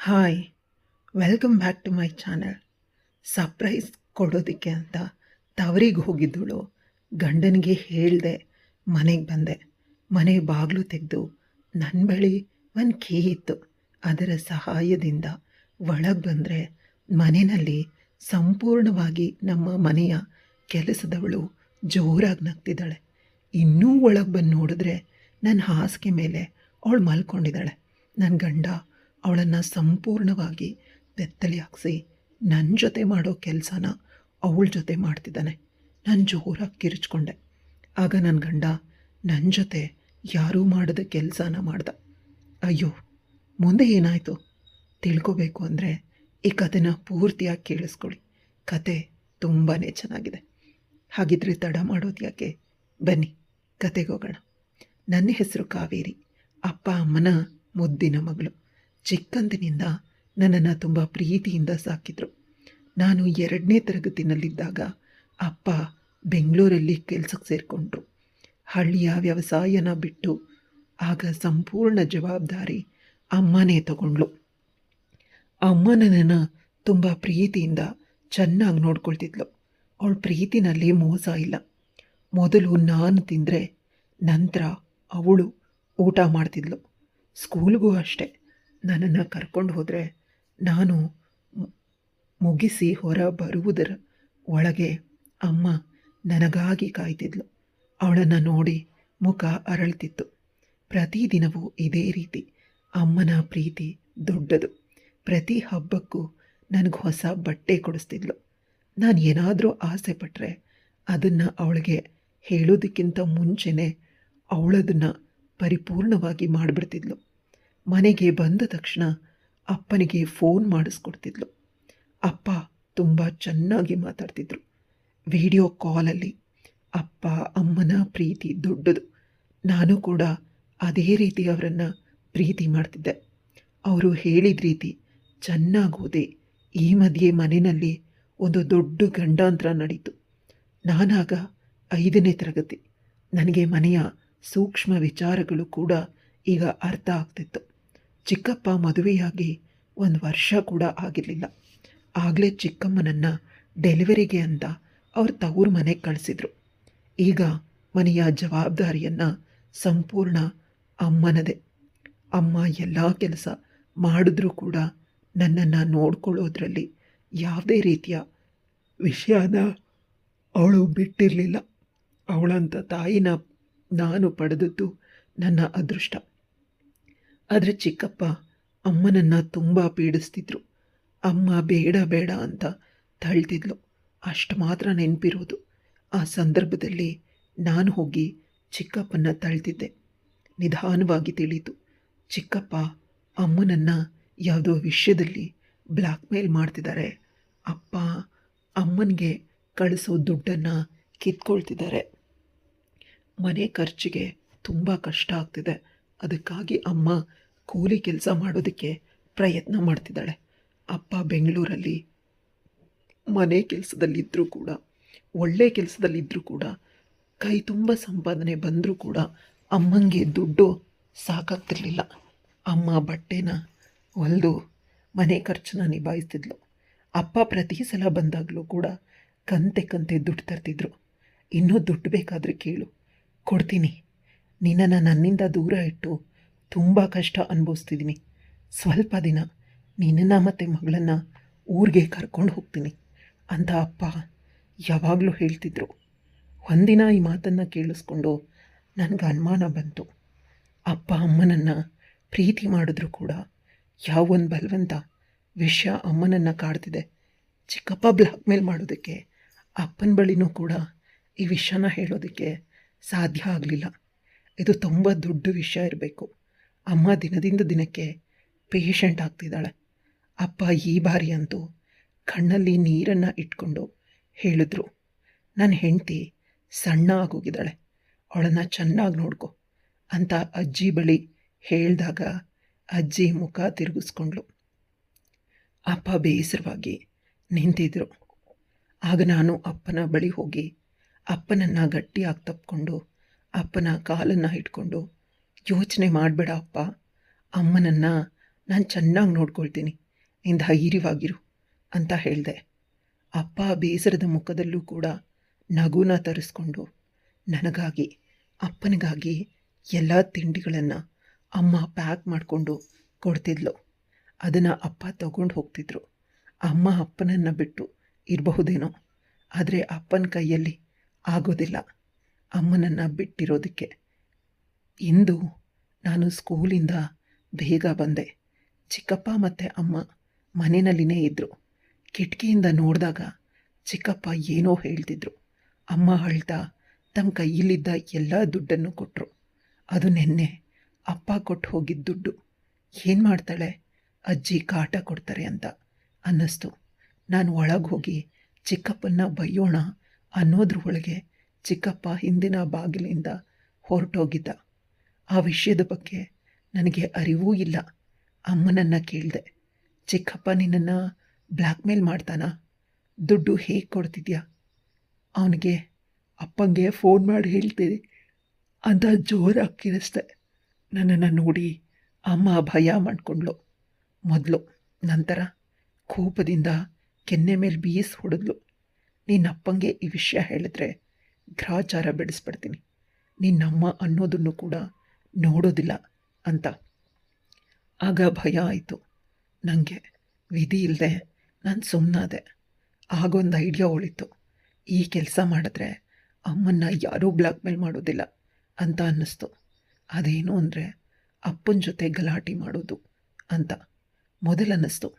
Hi, welcome back to my channel. Surprise ಕೊಡೋದಕ್ಕೆ ಅಂತ ತವರಿಗೆ ಹೋಗಿದ್ದಳು. ಗಂಡನಿಗೆ ಹೇಳ್ದೆ ಮನೆಗೆ ಬಂದೆ. ಮನೆ ಬಾಗಿಲು ತೆಗೆದು ನನ್ನ ಬಳಿ ಒಂದು ಕೀ ಇತ್ತು. ಅದರ ಸಹಾಯದಿಂದ ಒಳಗೆ ಬಂದರೆ ಮನೆಯಲ್ಲಿ ಸಂಪೂರ್ಣವಾಗಿ ನಮ್ಮ ಮನೆಯ ಕೆಲಸದವಳು ಜೋರಾಗಿ ನಗ್ತಿದ್ದಾಳೆ. ಇನ್ನೂ ಒಳಗೆ ಬಂದು ನೋಡಿದ್ರೆ ನನ್ನ ಹಾಸಿಗೆ ಮೇಲೆ ಅವಳು ಮಲ್ಕೊಂಡಿದ್ದಾಳೆ. ನನ್ನ ಗಂಡ ಅವಳನ್ನು ಸಂಪೂರ್ಣವಾಗಿ ಬೆತ್ತಲೆ ಹಾಕಿಸಿ ನನ್ನ ಜೊತೆ ಮಾಡೋ ಕೆಲಸನ ಅವಳ ಜೊತೆ ಮಾಡ್ತಿದ್ದಾನೆ. ನಾನು ಜೋರಾಗಿ ಕಿರಿಚ್ಕೊಂಡೆ. ಆಗ ನನ್ನ ಗಂಡ ನನ್ನ ಜೊತೆ ಯಾರೂ ಮಾಡದ ಕೆಲಸನ ಮಾಡ್ದ. ಅಯ್ಯೋ, ಮುಂದೆ ಏನಾಯಿತು ತಿಳ್ಕೊಬೇಕು ಅಂದರೆ ಈ ಕಥೆನ ಪೂರ್ತಿಯಾಗಿ ಕೇಳಿಸ್ಕೊಳ್ಳಿ. ಕತೆ ತುಂಬಾ ಚೆನ್ನಾಗಿದೆ. ಹಾಗಿದ್ರೆ ತಡ ಮಾಡೋದು ಯಾಕೆ, ಬನ್ನಿ ಕತೆಗೆ ಹೋಗೋಣ. ನನ್ನ ಹೆಸರು ಕಾವೇರಿ. ಅಪ್ಪ ಅಮ್ಮನ ಮುದ್ದಿನ ಮಗಳು. ಚಿಕ್ಕಂದಿನಿಂದ ನನ್ನನ್ನು ತುಂಬ ಪ್ರೀತಿಯಿಂದ ಸಾಕಿದರು. ನಾನು 2ನೇ ತರಗತಿನಲ್ಲಿದ್ದಾಗ ಅಪ್ಪ ಬೆಂಗಳೂರಲ್ಲಿ ಕೆಲಸಕ್ಕೆ ಸೇರಿಕೊಂಡ್ರು. ಹಳ್ಳಿಯ ವ್ಯವಸಾಯನ ಬಿಟ್ಟು ಆಗ ಸಂಪೂರ್ಣ ಜವಾಬ್ದಾರಿ ಅಮ್ಮನೇ ತಗೊಂಡ್ಳು. ಅಮ್ಮ ನನ್ನನ್ನು ತುಂಬ ಪ್ರೀತಿಯಿಂದ ಚೆನ್ನಾಗಿ ನೋಡ್ಕೊಳ್ತಿದ್ಲು. ಅವಳ ಪ್ರೀತಿನಲ್ಲಿ ಮೋಸ ಇಲ್ಲ. ಮೊದಲು ನಾನು ತಿಂದರೆ ನಂತರ ಅವಳು ಊಟ ಮಾಡ್ತಿದ್ಲು. ಸ್ಕೂಲ್ಗೂ ಅಷ್ಟೆ. ನನ್ನನ್ನು ಕರ್ಕೊಂಡು ಹೋದರೆ ನಾನು ಮುಗಿಸಿ ಹೊರ ಬರುವುದರ ಒಳಗೆ ಅಮ್ಮ ನನಗಾಗಿ ಕಾಯ್ತಿದ್ಲು. ಅವಳನ್ನು ನೋಡಿ ಮುಖ ಅರಳ್ತಿತ್ತು. ಪ್ರತಿದಿನವೂ ಇದೇ ರೀತಿ. ಅಮ್ಮನ ಪ್ರೀತಿ ದೊಡ್ಡದು. ಪ್ರತಿ ಹಬ್ಬಕ್ಕೂ ನನಗೆ ಹೊಸ ಬಟ್ಟೆ ಕೊಡಿಸ್ತಿದ್ಲು. ನಾನು ಏನಾದರೂ ಆಸೆ ಪಟ್ಟರೆ ಅದನ್ನು ಅವಳಿಗೆ ಹೇಳೋದಕ್ಕಿಂತ ಮುಂಚೆನೇ ಅವಳದನ್ನು ಪರಿಪೂರ್ಣವಾಗಿ ಮಾಡಿಬಿಡ್ತಿದ್ಲು. ಮನೆಗೆ ಬಂದ ತಕ್ಷಣ ಅಪ್ಪನಿಗೆ ಫೋನ್ ಮಾಡಿಸ್ಕೊಡ್ತಿದ್ಲು. ಅಪ್ಪ ತುಂಬ ಚೆನ್ನಾಗಿ ಮಾತಾಡ್ತಿದ್ರು. ವಿಡಿಯೋ ಕಾಲಲ್ಲಿ ಅಪ್ಪ ಅಮ್ಮನ ಪ್ರೀತಿ ದೊಡ್ಡದು. ನಾನು ಕೂಡ ಅದೇ ರೀತಿ ಅವರನ್ನು ಪ್ರೀತಿ ಮಾಡ್ತಿದ್ದೆ. ಅವರು ಹೇಳಿದ ರೀತಿ ಚೆನ್ನಾಗಿ ಓದಿ ಈ ಮಧ್ಯೆ ಮನೆಯಲ್ಲಿ ಒಂದು ದೊಡ್ಡ ಗಂಡಾಂತರ ನಡೀತು. ನಾನಾಗ 5ನೇ ತರಗತಿ. ನನಗೆ ಮನೆಯ ಸೂಕ್ಷ್ಮ ವಿಚಾರಗಳು ಕೂಡ ಈಗ ಅರ್ಥ ಆಗ್ತಿತ್ತು. ಚಿಕ್ಕಪ್ಪ ಮದುವೆಯಾಗಿ 1 ವರ್ಷ ಕೂಡ ಆಗಿರಲಿಲ್ಲ. ಆಗಲೇ ಚಿಕ್ಕಮ್ಮನನ್ನು ಡೆಲಿವರಿಗೆ ಅಂತ ಅವ್ರ ತವರು ಮನೆಗೆ ಕಳಿಸಿದ್ರು. ಈಗ ಮನೆಯ ಜವಾಬ್ದಾರಿಯನ್ನು ಸಂಪೂರ್ಣ ಅಮ್ಮನದೇ. ಅಮ್ಮ ಎಲ್ಲ ಕೆಲಸ ಮಾಡಿದ್ರೂ ಕೂಡ ನನ್ನನ್ನು ನೋಡ್ಕೊಳ್ಳೋದ್ರಲ್ಲಿ ಯಾವುದೇ ರೀತಿಯ ವಿಷಯನ ಅವಳು ಬಿಟ್ಟಿರಲಿಲ್ಲ. ಅವಳಂಥ ತಾಯಿನ ನಾನು ಪಡೆದದ್ದು ನನ್ನ ಅದೃಷ್ಟ. ಆದರೆ ಚಿಕ್ಕಪ್ಪ ಅಮ್ಮನನ್ನು ತುಂಬ ಪೀಡಿಸ್ತಿದ್ರು. ಅಮ್ಮ ಬೇಡ ಬೇಡ ಅಂತ ತಳ್ತಿದ್ಲು. ಅಷ್ಟು ಮಾತ್ರ ನೆನಪಿರೋದು. ಆ ಸಂದರ್ಭದಲ್ಲಿ ನಾನು ಹೋಗಿ ಚಿಕ್ಕಪ್ಪನ ತಳ್ತಿದ್ದೆ. ನಿಧಾನವಾಗಿ ತಿಳಿಯಿತು, ಚಿಕ್ಕಪ್ಪ ಅಮ್ಮನನ್ನು ಯಾವುದೋ ವಿಷಯದಲ್ಲಿ ಬ್ಲ್ಯಾಕ್ ಮೇಲ್ ಮಾಡ್ತಿದ್ದಾರೆ. ಅಪ್ಪ ಅಮ್ಮನಿಗೆ ಕಳಿಸೋ ದುಡ್ಡನ್ನು ಕಿತ್ಕೊಳ್ತಿದ್ದಾರೆ. ಮನೆ ಖರ್ಚಿಗೆ ತುಂಬ ಕಷ್ಟ ಆಗ್ತಿದೆ. ಅದಕ್ಕಾಗಿ ಅಮ್ಮ ಕೂಲಿ ಕೆಲಸ ಮಾಡೋದಕ್ಕೆ ಪ್ರಯತ್ನ ಮಾಡ್ತಿದ್ದಾಳೆ. ಅಪ್ಪ ಬೆಂಗಳೂರಲ್ಲಿ ಮನೆ ಕೆಲಸದಲ್ಲಿದ್ದರೂ ಕೂಡ, ಒಳ್ಳೆ ಕೆಲಸದಲ್ಲಿದ್ದರೂ ಕೂಡ, ಕೈ ತುಂಬ ಸಂಪಾದನೆ ಬಂದರೂ ಕೂಡ ಅಮ್ಮಂಗೆ ದುಡ್ಡು ಸಾಕಾಗ್ತಿರ್ಲಿಲ್ಲ. ಅಮ್ಮ ಬಟ್ಟೆನ ಹೊಲಿದು ಮನೆ ಖರ್ಚನ್ನ ನಿಭಾಯಿಸ್ತಿದ್ಲು. ಅಪ್ಪ ಪ್ರತಿ ಸಲ ಬಂದಾಗಲೂ ಕೂಡ ಕಂತೆ ದುಡ್ಡು ತರ್ತಿದ್ರು. ಇನ್ನೂ ದುಡ್ಡು ಬೇಕಾದರೆ ಕೇಳು, ಕೊಡ್ತೀನಿ. ನಿನ್ನನ್ನು ನನ್ನಿಂದ ದೂರ ಇಟ್ಟು ತುಂಬ ಕಷ್ಟ ಅನುಭವಿಸ್ತಿದ್ದೀನಿ. ಸ್ವಲ್ಪ ದಿನ ನಿನ್ನನ್ನು ಮತ್ತು ಮಗಳನ್ನು ಊರಿಗೆ ಕರ್ಕೊಂಡು ಹೋಗ್ತೀನಿ ಅಂತ ಅಪ್ಪ ಯಾವಾಗಲೂ ಹೇಳ್ತಿದ್ರು. ಒಂದಿನ ಈ ಮಾತನ್ನು ಕೇಳಿಸ್ಕೊಂಡು ನನಗೆ ಅನುಮಾನ ಬಂತು. ಅಪ್ಪ ಅಮ್ಮನನ್ನು ಪ್ರೀತಿ ಮಾಡಿದ್ರು ಕೂಡ ಯಾವೊಂದು ಬಲವಂತ ವಿಷಯ ಅಮ್ಮನನ್ನು ಕಾಡ್ತಿದೆ. ಚಿಕ್ಕಪ್ಪ ಬ್ಲ್ಯಾಕ್ ಮೇಲ್ ಮಾಡೋದಕ್ಕೆ ಅಪ್ಪನ ಬಳಿನೂ ಕೂಡ ಈ ವಿಷಯನ ಹೇಳೋದಕ್ಕೆ ಸಾಧ್ಯ ಆಗಲಿಲ್ಲ. ಇದು ತುಂಬ ದೊಡ್ಡ ವಿಷಯ ಇರಬೇಕು. ಅಮ್ಮ ದಿನದಿಂದ ದಿನಕ್ಕೆ ಪೇಷಂಟ್ ಆಗ್ತಿದ್ದಾಳೆ. ಅಪ್ಪ ಈ ಬಾರಿ ಅಂತೂ ಕಣ್ಣಲ್ಲಿ ನೀರನ್ನು ಇಟ್ಕೊಂಡು ಹೇಳಿದ್ರು, ನನ್ನ ಹೆಂಡತಿ ಸಣ್ಣ ಆಗೋಗಿದ್ದಾಳೆ, ಅವಳನ್ನು ಚೆನ್ನಾಗಿ ನೋಡ್ಕೊ ಅಂತ ಅಜ್ಜಿ ಬಳಿ ಹೇಳಿದಾಗ ಅಜ್ಜಿ ಮುಖ ತಿರುಗಿಸ್ಕೊಂಡ್ಳು. ಅಪ್ಪ ಬೇಸರವಾಗಿ ನಿಂತಿದ್ರು. ಆಗ ನಾನು ಅಪ್ಪನ ಬಳಿ ಹೋಗಿ ಅಪ್ಪನನ್ನು ಗಟ್ಟಿಯಾಗಿ ತಪ್ಪಿಕೊಂಡು ಅಪ್ಪನ ಕಾಲನ್ನು ಇಟ್ಕೊಂಡು, ಯೋಚನೆ ಮಾಡಬೇಡ ಅಪ್ಪ, ಅಮ್ಮನನ್ನು ನಾನು ಚೆನ್ನಾಗಿ ನೋಡ್ಕೊಳ್ತೀನಿ, ನೀನು ಧೈರ್ಯವಾಗಿರು ಅಂತ ಹೇಳಿದೆ. ಅಪ್ಪ ಬೇಸರದ ಮುಖದಲ್ಲೂ ಕೂಡ ನಗುನ ತರಿಸ್ಕೊಂಡು ನನಗಾಗಿ ಅಪ್ಪನಿಗಾಗಿ ಎಲ್ಲ ತಿಂಡಿಗಳನ್ನು ಅಮ್ಮ ಪ್ಯಾಕ್ ಮಾಡಿಕೊಂಡು ಕೊಡ್ತಿದ್ಲು. ಅದನ್ನು ಅಪ್ಪ ತಗೊಂಡು ಹೋಗ್ತಿದ್ರು. ಅಮ್ಮ ಅಪ್ಪನನ್ನು ಬಿಟ್ಟು ಇರಬಹುದೇನೋ, ಆದರೆ ಅಪ್ಪನ ಕೈಯಲ್ಲಿ ಆಗೋದಿಲ್ಲ ಅಮ್ಮನನ್ನು ಬಿಟ್ಟಿರೋದಕ್ಕೆ. ಇಂದು ನಾನು ಸ್ಕೂಲಿಂದ ಬೇಗ ಬಂದೆ. ಚಿಕ್ಕಪ್ಪ ಮತ್ತು ಅಮ್ಮ ಮನೆಯಲ್ಲಿನೇ ಇದ್ದರು. ಕಿಟಕಿಯಿಂದ ನೋಡಿದಾಗ ಚಿಕ್ಕಪ್ಪ ಏನೋ ಹೇಳ್ತಿದ್ರು. ಅಮ್ಮ ಅಳ್ತಾ ತಮ್ಮ ಕೈಯಲ್ಲಿದ್ದ ಎಲ್ಲ ದುಡ್ಡನ್ನು ಕೊಟ್ಟರು. ಅದು ನೆನ್ನೆ ಅಪ್ಪ ಕೊಟ್ಟು ಹೋಗಿದ್ದ ದುಡ್ಡು. ಏನು ಮಾಡ್ತಾಳೆ ಅಜ್ಜಿ, ಕಾಟ ಕೊಡ್ತಾರೆ ಅಂತ ಅನ್ನಿಸ್ತು. ನಾನು ಒಳಗೆ ಹೋಗಿ ಚಿಕ್ಕಪ್ಪನ್ನ ಬೈಯೋಣ ಅನ್ನೋದ್ರ ಒಳಗೆ ಚಿಕ್ಕಪ್ಪ ಹಿಂದಿನ ಬಾಗಿಲಿಂದ ಹೊರಟೋಗಿದ್ದ. ಆ ವಿಷಯದ ಬಗ್ಗೆ ನನಗೆ ಅರಿವೂ ಇಲ್ಲ. ಅಮ್ಮನನ್ನು ಕೇಳಿದೆ, ಚಿಕ್ಕಪ್ಪ ನಿನ್ನನ್ನು ಬ್ಲ್ಯಾಕ್ ಮೇಲ್ ಮಾಡ್ತಾನಾ? ದುಡ್ಡು ಹೇಗೆ ಕೊಡ್ತಿದ್ಯಾ? ಅವನಿಗೆ ಅಪ್ಪಂಗೆ ಫೋನ್ ಮಾಡಿ ಹೇಳ್ತೀನಿ ಅಂತ ಜೋರಾಗಿ ಕಿರಿಸ್ದೆ. ನನ್ನನ್ನು ನೋಡಿ ಅಮ್ಮ ಭಯ ಮಾಡಿಕೊಂಡ್ಳು ಮೊದಲು. ನಂತರ ಕೋಪದಿಂದ ಕೆನ್ನೆ ಮೇಲೆ ಬೀಸ್ ಹೊಡೆದ್ಲು. ನಿನ್ನಪ್ಪಂಗೆ ಈ ವಿಷಯ ಹೇಳಿದ್ರೆ ಗ್ರಾಚಾರ ಬೆಳೆಸ್ಬಿಡ್ತೀನಿ, ನಿನ್ನಮ್ಮ ಅನ್ನೋದನ್ನು ಕೂಡ ನೋಡೋದಿಲ್ಲ ಅಂತ. ಆಗ ಭಯ ಆಯಿತು ನನಗೆ. ವಿಧಿ ಇಲ್ಲದೆ ನಾನು ಸುಮ್ಮನಾದೆ. ಆಗೊಂದು ಐಡಿಯಾ ಉಳಿತು. ಈ ಕೆಲಸ ಮಾಡಿದ್ರೆ ಅಮ್ಮನ್ನ ಯಾರೂ ಬ್ಲ್ಯಾಕ್ ಮೇಲ್ ಮಾಡೋದಿಲ್ಲ ಅಂತ ಅನ್ನಿಸ್ತು. ಅದೇನು ಅಂದರೆ ಅಪ್ಪನ ಜೊತೆ ಗಲಾಟೆ ಮಾಡೋದು ಅಂತ ಮೊದಲನ್ನಿಸ್ತು.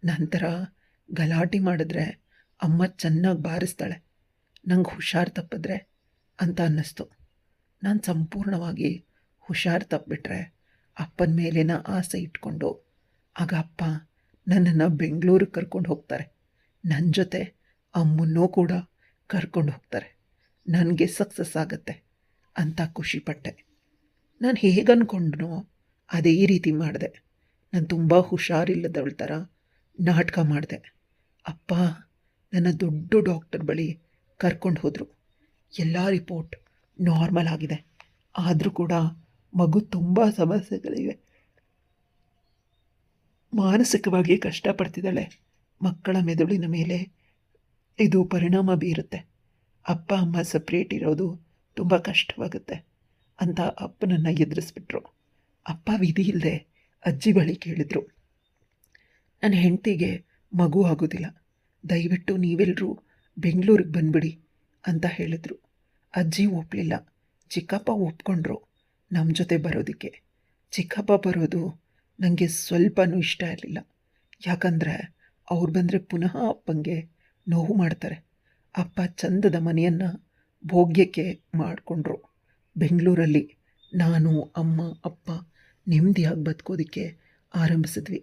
ನಂತರ ಗಲಾಟೆ ಮಾಡಿದ್ರೆ ಅಮ್ಮ ಚೆನ್ನಾಗಿ ಬಾರಿಸ್ತಾಳೆ, ನಂಗೆ ಹುಷಾರು ತಪ್ಪಿದ್ರೆ ಅಂತ ಅನ್ನಿಸ್ತು. ನಾನು ಸಂಪೂರ್ಣವಾಗಿ ಹುಷಾರು ತಪ್ಪಿಬಿಟ್ರೆ ಅಪ್ಪನ ಮೇಲಿನ ಆಸೆ ಇಟ್ಕೊಂಡು ಆಗ ಅಪ್ಪ ನನ್ನನ್ನು ಬೆಂಗಳೂರಿಗೆ ಕರ್ಕೊಂಡು ಹೋಗ್ತಾರೆ. ನನ್ನ ಜೊತೆ ಅಮ್ಮನ್ನೂ ಕೂಡ ಕರ್ಕೊಂಡು ಹೋಗ್ತಾರೆ. ನನಗೆ ಸಕ್ಸಸ್ ಆಗುತ್ತೆ ಅಂತ ಖುಷಿಪಟ್ಟೆ. ನಾನು ಹೇಗೆ ಅಂದ್ಕೊಂಡ್ನೋ ಅದೇ ರೀತಿ ಮಾಡಿದೆ. ನಾನು ತುಂಬ ಹುಷಾರಿಲ್ಲದವಳ ಥರ ನಾಟಕ ಮಾಡಿದೆ. ಅಪ್ಪ ನನ್ನ ದೊಡ್ಡ ಡಾಕ್ಟರ್ ಬಳಿ ಕರ್ಕೊಂಡು ಹೋದರು. ಎಲ್ಲ ರಿಪೋರ್ಟ್ ನಾರ್ಮಲ್ ಆಗಿದೆ. ಆದರೂ ಕೂಡ ಮಗು ತುಂಬ ಸಮಸ್ಯೆಗಳಿವೆ, ಮಾನಸಿಕವಾಗಿ ಕಷ್ಟಪಡ್ತಿದ್ದಾಳೆ. ಮಕ್ಕಳ ಮೆದುಳಿನ ಮೇಲೆ ಇದು ಪರಿಣಾಮ ಬೀರುತ್ತೆ. ಅಪ್ಪ ಅಮ್ಮ ಸಪ್ರೇಟ್ ಇರೋದು ತುಂಬ ಕಷ್ಟವಾಗುತ್ತೆ ಅಂತ ಅಪ್ಪನನ್ನು ಎದುರಿಸ್ಬಿಟ್ರು. ಅಪ್ಪ ವಿಧಿ ಇಲ್ಲದೆ ಅಜ್ಜಿ ಬಳಿ ಕೇಳಿದರು, ನನ್ನ ಹೆಂಡತಿಗೆ ಮಗು ಆಗೋದಿಲ್ಲ, ದಯವಿಟ್ಟು ನೀವೆಲ್ಲರೂ ಬೆಂಗಳೂರಿಗೆ ಬಂದುಬಿಡಿ ಅಂತ ಹೇಳಿದರು. ಅಜ್ಜಿ ಒಪ್ಪಲಿಲ್ಲ. ಚಿಕ್ಕಪ್ಪ ಒಪ್ಕೊಂಡ್ರು ನಮ್ಮ ಜೊತೆ ಬರೋದಕ್ಕೆ. ಚಿಕ್ಕಪ್ಪ ಬರೋದು ನನಗೆ ಸ್ವಲ್ಪನೂ ಇಷ್ಟ ಇರಲಿಲ್ಲ. ಯಾಕಂದರೆ ಅವ್ರು ಬಂದರೆ ಪುನಃ ಅಪ್ಪಂಗೆ ನೋವು ಮಾಡ್ತಾರೆ. ಅಪ್ಪ ಚಂದದ ಮನೆಯನ್ನು ಭೋಗ್ಯಕ್ಕೆ ಮಾಡಿಕೊಂಡ್ರು ಬೆಂಗಳೂರಲ್ಲಿ. ನಾನು ಅಮ್ಮ ಅಪ್ಪ ನೆಮ್ಮದಿಯಾಗಿ ಬದುಕೋದಕ್ಕೆ ಆರಂಭಿಸಿದ್ವಿ.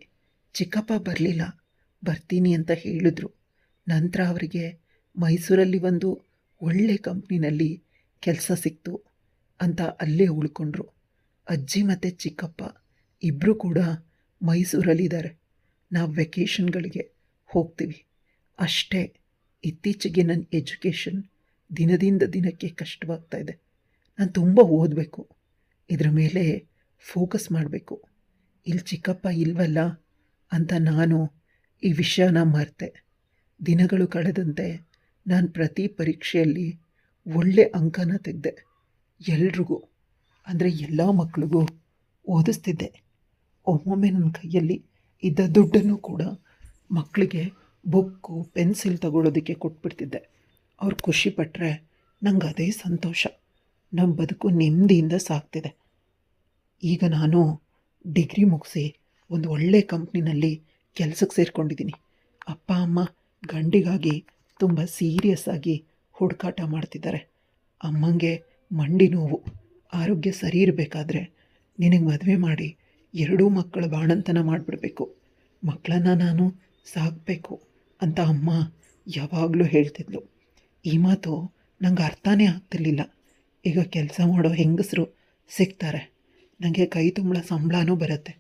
ಚಿಕ್ಕಪ್ಪ ಬರಲಿಲ್ಲ, ಬರ್ತೀನಿ ಅಂತ ಹೇಳಿದ್ರು. ನಂತರ ಅವರಿಗೆ ಮೈಸೂರಲ್ಲಿ ಒಂದು ಒಳ್ಳೆ ಕಂಪ್ನಿನಲ್ಲಿ ಕೆಲಸ ಸಿಕ್ತು ಅಂತ ಅಲ್ಲೇ ಉಳ್ಕೊಂಡ್ರು. ಅಜ್ಜಿ ಮತ್ತು ಚಿಕ್ಕಪ್ಪ ಇಬ್ಬರು ಕೂಡ ಮೈಸೂರಲ್ಲಿದ್ದಾರೆ. ನಾವು ವೆಕೇಷನ್ಗಳಿಗೆ ಹೋಗ್ತೀವಿ ಅಷ್ಟೇ. ಇತ್ತೀಚೆಗೆ ನನ್ನ ಎಜುಕೇಷನ್ ದಿನದಿಂದ ದಿನಕ್ಕೆ ಕಷ್ಟವಾಗ್ತಾಯಿದೆ. ನಾನು ತುಂಬ ಓದಬೇಕು, ಇದರ ಮೇಲೆ ಫೋಕಸ್ ಮಾಡಬೇಕು. ಇಲ್ಲಿ ಚಿಕ್ಕಪ್ಪ ಇಲ್ವಲ್ಲ ಅಂತ ನಾನು ಈ ವಿಷಯನ ಮರೆತೆ. ದಿನಗಳು ಕಳೆದಂತೆ ನಾನು ಪ್ರತಿ ಪರೀಕ್ಷೆಯಲ್ಲಿ ಒಳ್ಳೆ ಅಂಕನ ತೆಗೆದೆ. ಎಲ್ರಿಗೂ ಅಂದರೆ ಎಲ್ಲ ಮಕ್ಕಳಿಗೂ ಓದಿಸ್ತಿದ್ದೆ. ಒಮ್ಮೊಮ್ಮೆ ನನ್ನ ಕೈಯಲ್ಲಿ ಇದ್ದ ದುಡ್ಡನ್ನು ಕೂಡ ಮಕ್ಕಳಿಗೆ ಬುಕ್ಕು ಪೆನ್ಸಿಲ್ ತಗೊಳ್ಳೋದಕ್ಕೆ ಕೊಟ್ಬಿಡ್ತಿದ್ದೆ. ಅವ್ರು ಖುಷಿಪಟ್ಟರೆ ನಂಗೆ ಅದೇ ಸಂತೋಷ. ನಮ್ಮ ಬದುಕು ನೆಮ್ಮದಿಯಿಂದ ಸಾಗ್ತಿದೆ. ಈಗ ನಾನು ಡಿಗ್ರಿ ಮುಗಿಸಿ ಒಂದು ಒಳ್ಳೆ ಕಂಪ್ನಿನಲ್ಲಿ ಕೆಲಸಕ್ಕೆ ಸೇರಿಕೊಂಡಿದ್ದೀನಿ. ಅಪ್ಪ ಅಮ್ಮ ಗಂಡಿಗಾಗಿ ತುಂಬ ಸೀರಿಯಸ್ ಆಗಿ ಹುಡುಕಾಟ ಮಾಡ್ತಿದ್ದಾರೆ. ಅಮ್ಮಂಗೆ ಮಂಡಿ ನೋವು, ಆರೋಗ್ಯ ಸರಿ ಇರಬೇಕಾದ್ರೆ ನಿನಗೆ ಮದುವೆ ಮಾಡಿ 2 ಮಕ್ಕಳ ಬಾಣಂತನ ಮಾಡಿಬಿಡ್ಬೇಕು, ಮಕ್ಕಳನ್ನು ನಾನು ಸಾಕಬೇಕು ಅಂತ ಅಮ್ಮ ಯಾವಾಗಲೂ ಹೇಳ್ತಿದ್ಲು. ಈ ಮಾತು ನಂಗೆ ಅರ್ಥನೇ ಆಗ್ತಿರ್ಲಿಲ್ಲ. ಈಗ ಕೆಲಸ ಮಾಡೋ ಹೆಂಗಸರು ಸಿಗ್ತಾರೆ, ನನಗೆ ಕೈ ತುಂಬ ಸಂಬಳನೂ ಬರುತ್ತೆ.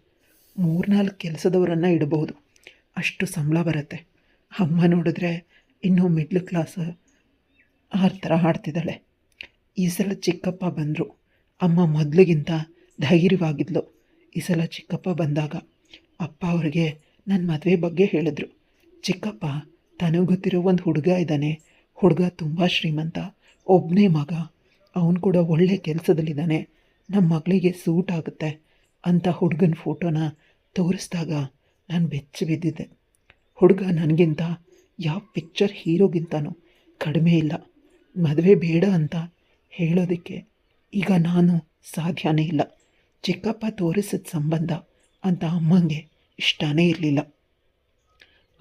3-4 ಕೆಲಸದವರನ್ನು ಇಡಬಹುದು, ಅಷ್ಟು ಸಂಬಳ ಬರುತ್ತೆ. ಅಮ್ಮ ನೋಡಿದ್ರೆ ಇನ್ನೂ ಮಿಡ್ಲ್ ಕ್ಲಾಸ್ ಆ ಥರ ಆಡ್ತಿದ್ದಾಳೆ. ಈ ಸಲ ಚಿಕ್ಕಪ್ಪ ಬಂದರು. ಅಮ್ಮ ಮೊದಲಿಗಿಂತ ಧೈರ್ಯವಾಗಿದ್ಲು. ಈ ಸಲ ಚಿಕ್ಕಪ್ಪ ಬಂದಾಗ ಅಪ್ಪ ಅವ್ರಿಗೆ ನನ್ನ ಮದುವೆ ಬಗ್ಗೆ ಹೇಳಿದ್ರು. ಚಿಕ್ಕಪ್ಪ ತನಗೆ ಗೊತ್ತಿರೋ ಒಂದು ಹುಡುಗ ಇದ್ದಾನೆ, ಹುಡುಗ ತುಂಬ ಶ್ರೀಮಂತ, ಒಬ್ಬನೇ ಮಗ, ಅವನು ಕೂಡ ಒಳ್ಳೆ ಕೆಲಸದಲ್ಲಿದ್ದಾನೆ, ನಮ್ಮ ಮಗಳಿಗೆ ಸೂಟ್ ಆಗುತ್ತೆ ಅಂತ ಹುಡುಗನ ಫೋಟೋನ ತೋರಿಸಿದಾಗ ನಾನು ಬೆಚ್ಚಿ ಬಿದ್ದಿದ್ದೆ. ಹುಡುಗ ನನಗಿಂತ ಯಾವ ಪಿಕ್ಚರ್ ಹೀರೋಗಿಂತನೂ ಕಡಿಮೆ ಇಲ್ಲ. ಮದುವೆ ಬೇಡ ಅಂತ ಹೇಳೋದಕ್ಕೆ ಈಗ ನಾನು ಸಾಧ್ಯನೇ ಇಲ್ಲ. ಚಿಕ್ಕಪ್ಪ ತೋರಿಸಿದ ಸಂಬಂಧ ಅಂತ ಅಮ್ಮಂಗೆ ಇಷ್ಟನೇ ಇರಲಿಲ್ಲ.